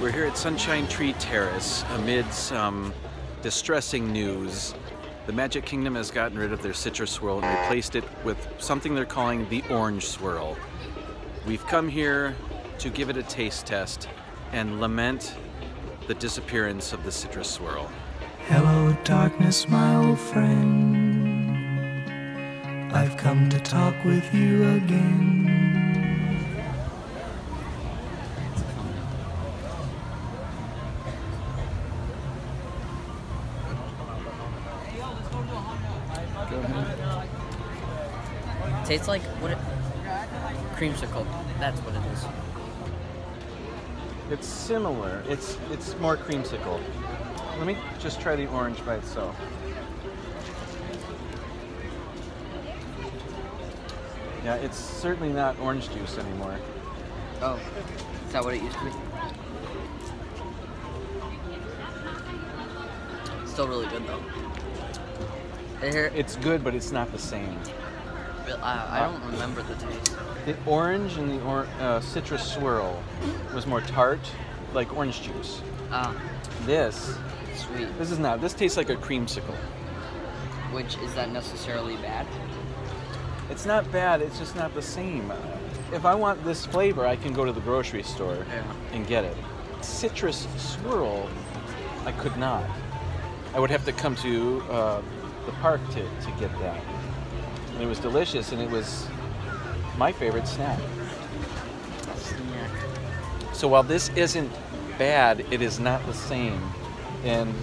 We're here at Sunshine Tree Terrace amid some distressing news. The Magic Kingdom has gotten rid of their Citrus Swirl and replaced it with something they're calling the Orange Swirl. We've come here to give it a taste test and lament the disappearance of the Citrus Swirl. Hello, darkness, my old friend. I've come to talk with you again. Tastes like what? Creamsicle. That's what it is. It's similar. It's more creamsicle. Let me just try the orange by itself. Yeah, it's certainly not orange juice anymore. Oh, is that what it used to be? Still really good though. It's good, but it's not the same. I don't remember the taste. The orange and the citrus swirl was more tart, like orange juice. This Sweet. is not. This tastes like a creamsicle. Which, is that necessarily bad? It's not bad. It's just not the same. If I want this flavor, I can go to the grocery store and get it. Citrus swirl, I could not. I would have to come to the park to get that. And it was delicious, and it was my favorite snack. So while this isn't bad, it is not the same. And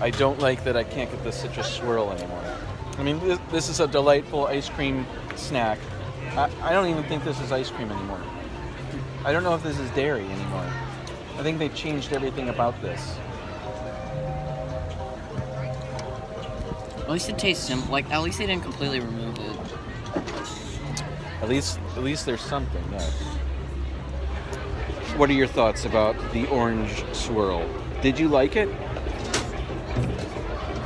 I don't like that I can't get the citrus swirl anymore. I mean, this is a delightful ice cream snack. I don't even think this is ice cream anymore. I don't know if this is dairy anymore. I think they've changed everything about this. At least it tastes simple. Like, at least they didn't completely remove it. At least there's something, yeah. What are your thoughts about the orange swirl? Did you like it?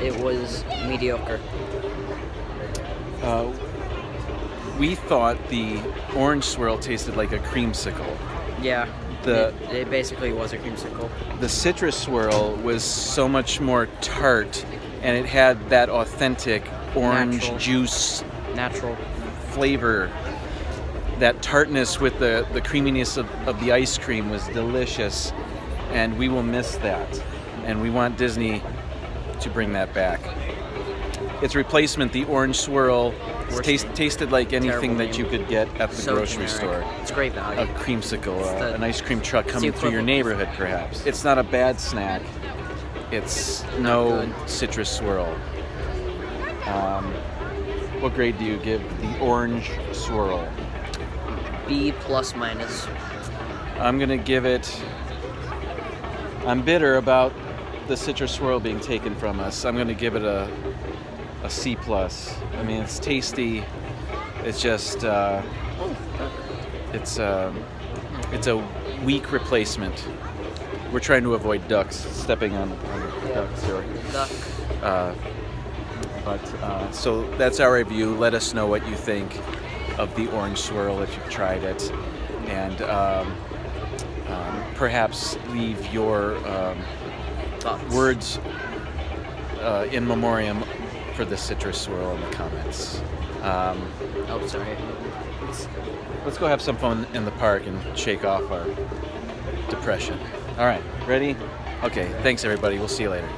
It was mediocre. We thought the orange swirl tasted like a creamsicle. Yeah. It basically was a creamsicle. The citrus swirl was so much more tart, and it had that authentic orange juice natural flavor. That tartness with the creaminess of the ice cream was delicious, and we will miss that. And we want Disney to bring that back. Its replacement, the orange swirl, tasted like anything that you could get at the grocery store. It's great value. A creamsicle, an ice cream truck coming through your neighborhood, perhaps. It's not a bad snack. It's no citrus swirl. What grade do you give the orange swirl? B plus minus. I'm gonna give it. I'm bitter about the citrus swirl being taken from us. I'm gonna give it a C plus. I mean, it's tasty. It's just it's a weak replacement. We're trying to avoid ducks stepping on ducks here. So that's our review. Let us know what you think of the orange swirl if you've tried it, and perhaps leave your words in memoriam for the citrus swirl in the comments. Sorry. Let's go have some fun in the park and shake off our depression. All right, ready? Okay, thanks everybody. We'll see you later.